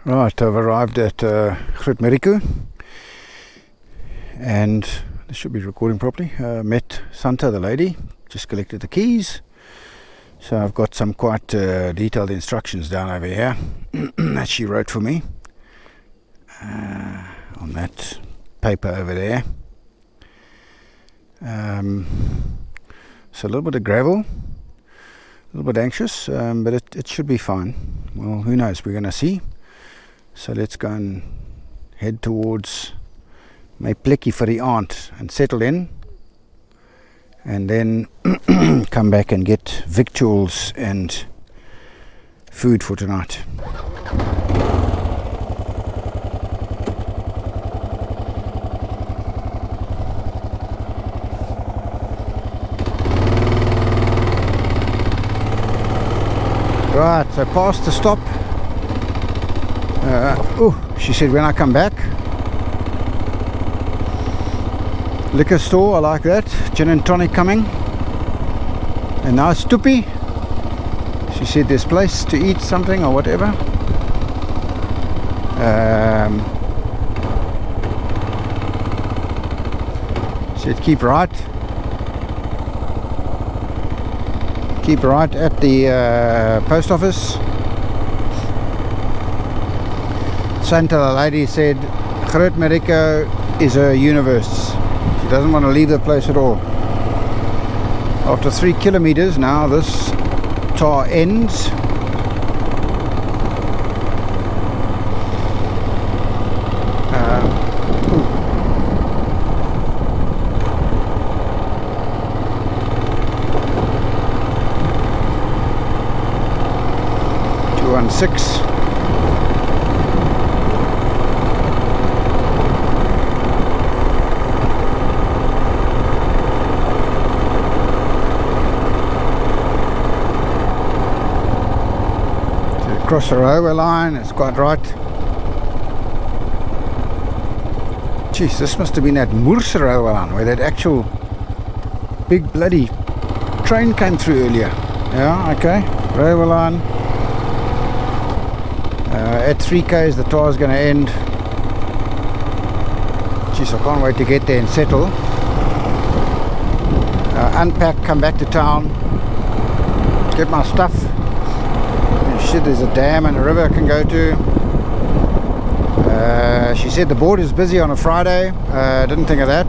Right, I've arrived at Groot Marico, and this should be recording properly. Met Santa, the lady, just collected the keys. So I've got some quite detailed instructions down over here that she wrote for me on that paper over there. So a little bit of gravel, a little bit anxious, but it should be fine. Well, who knows, we're going to see. So let's go and head towards my plekkie for the aunt and settle in, and then come back and get victuals and food for tonight. Right, so past the stop. She said when I come back. Liquor store, I like that. Gin and tonic coming. And now it's Tupi. She said there's place to eat something or whatever. Said keep right. Keep right at the post office. Santa, the lady, said Groot Marico is a universe. She doesn't want to leave the place at all. After 3 kilometers now, this tar ends. Ooh. 216. Across the railway line, it's quite right. Jeez, this must have been that Moorse railway line where that actual big bloody train came through earlier. Yeah, okay, railway line. At 3Ks the tar is going to end. Jeez, I can't wait to get there and settle. Unpack, come back to town, get my stuff. Shit, there's a dam and a river I can go to. She said the border's busy on a Friday. Didn't think of that.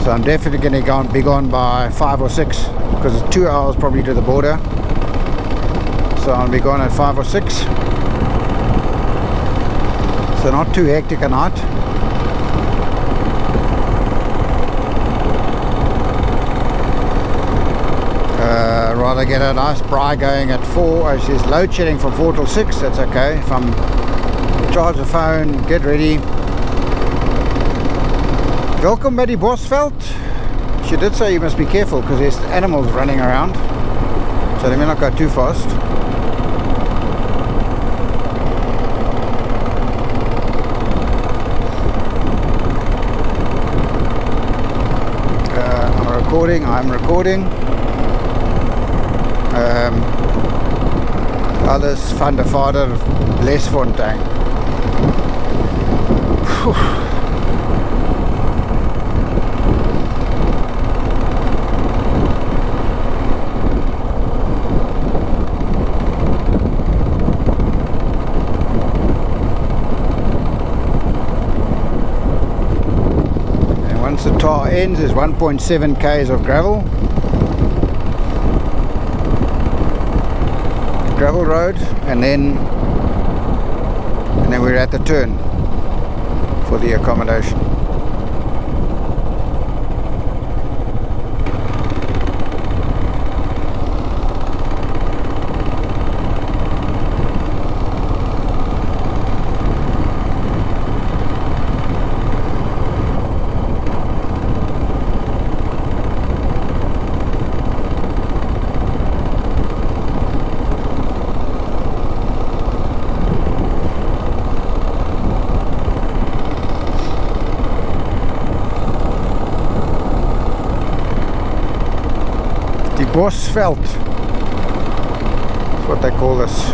So I'm definitely going to be gone by 5 or 6, because it's 2 hours probably to the border. So I'll be gone at 5 or 6. So not too hectic a night. Rather get a nice braai going at 4. She says load shedding from 4 till 6. That's okay. If I'm charge the phone, get ready. Welkom by die Bosveld. She did say you must be careful because there's animals running around, so they may not go too fast. I'm recording. Alles van de vader Lesfontein. And once the tar ends, there's 1.7 k's of gravel. Gravel road, and then we're at the turn for the accommodation. Bosveld, that's what they call this.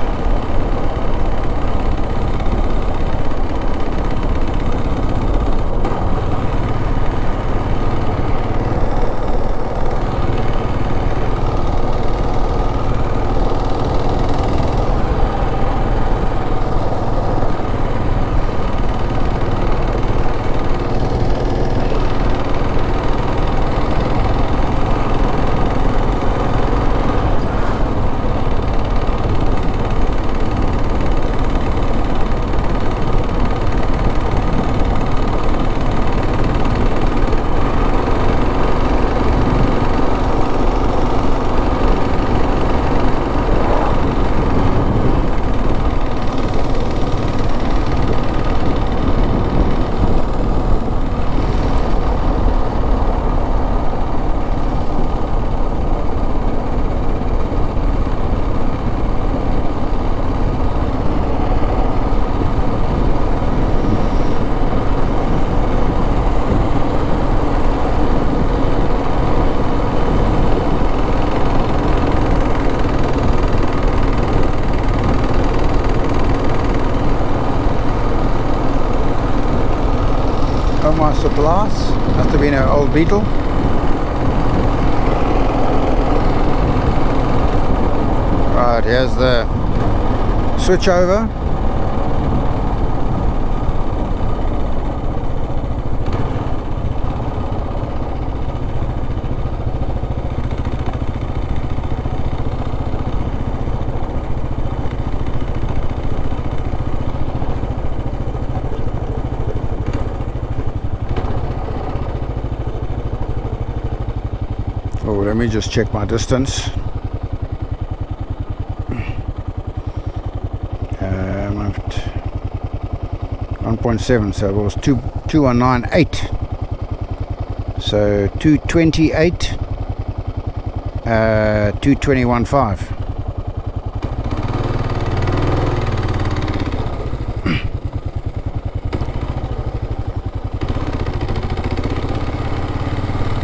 almost at last. Must have been an old Beetle. Right, here's the switch over. Oh, let me just check my distance. I'm at 1.7, so it was 2198. So 228, 221.5.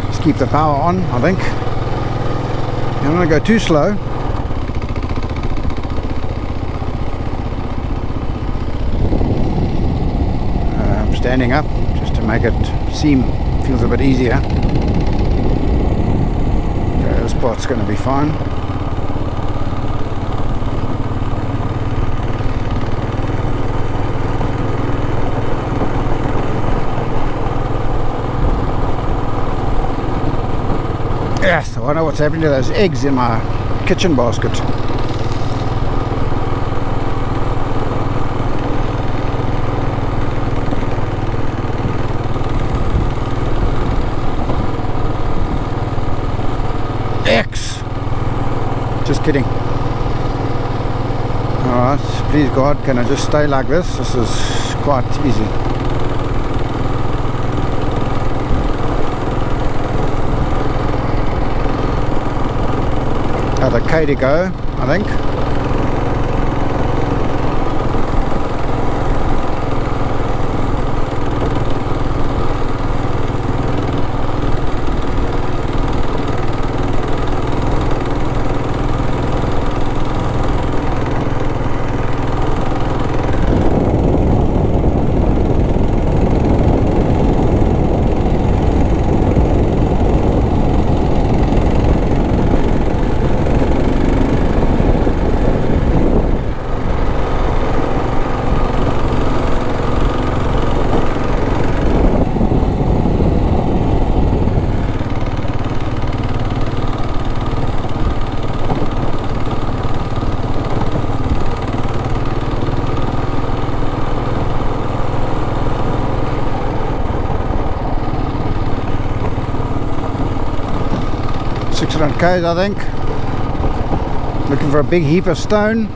Let's keep the power on, I think. I don't want to go too slow. I'm standing up just to make it feels a bit easier. Okay, this part's going to be fine. Yes, I wonder what's happening to those eggs in my kitchen basket. X! Just kidding. Alright, please God, can I just stay like this? This is quite easy. Another K to go, I think. K's, I think. Looking for a big heap of stone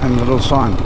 and a little sign.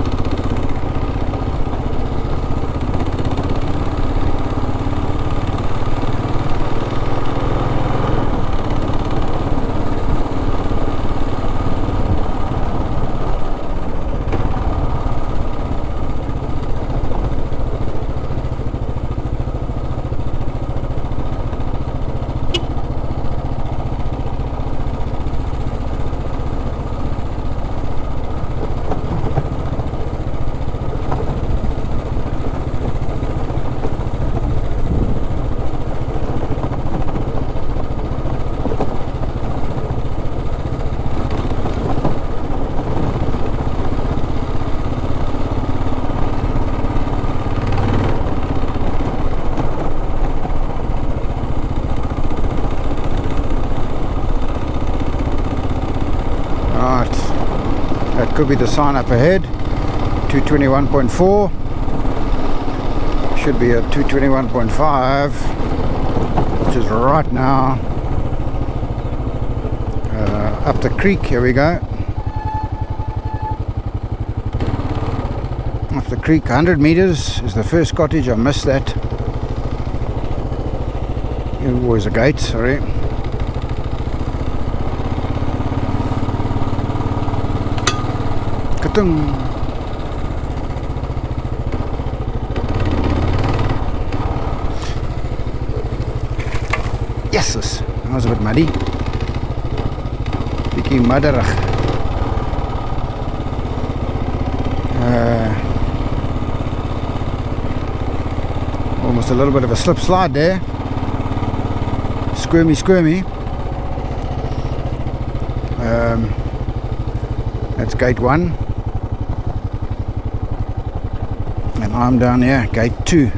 That could be the sign up ahead. 221.4 should be at 221.5, which is right now. Up the creek, here we go. Up the creek, 100 meters is the first cottage. I missed that. It was a gate, sorry. Yes, that was a bit muddy. Bietjie mudderig. 1 almost a little bit of a slip slide there. Squirmy. That's gate 1. And I'm down here, gate 2.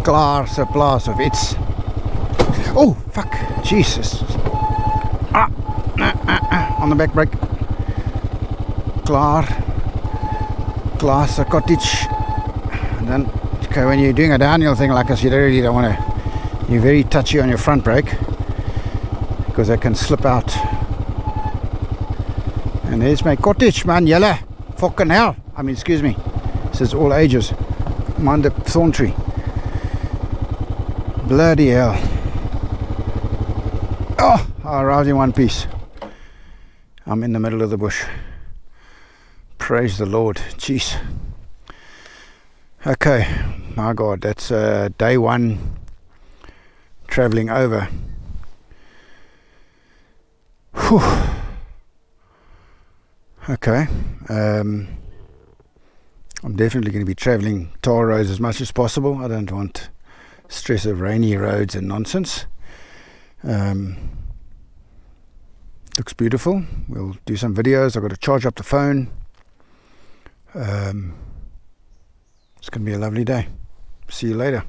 Klaar se plaas of iets. Oh, fuck. Jesus. On the back brake. Klaar se cottage. And then, okay, when you're doing a downhill thing like this, you really don't want to. You're very touchy on your front brake because they can slip out. And there's my cottage, man. Yellow. Fucking hell. I mean, excuse me. It says all ages. Mind the thorn tree. Bloody hell. Oh, I'll rouse in one piece. I'm in the middle of the bush. Praise the Lord. Jeez. Okay. My God, that's day 1 traveling over. Whew. Okay. I'm definitely going to be traveling tar roads as much as possible. I don't want stress of rainy roads and nonsense. Looks beautiful. We'll do some videos. I've got to charge up the phone. It's going to be a lovely day. See you later.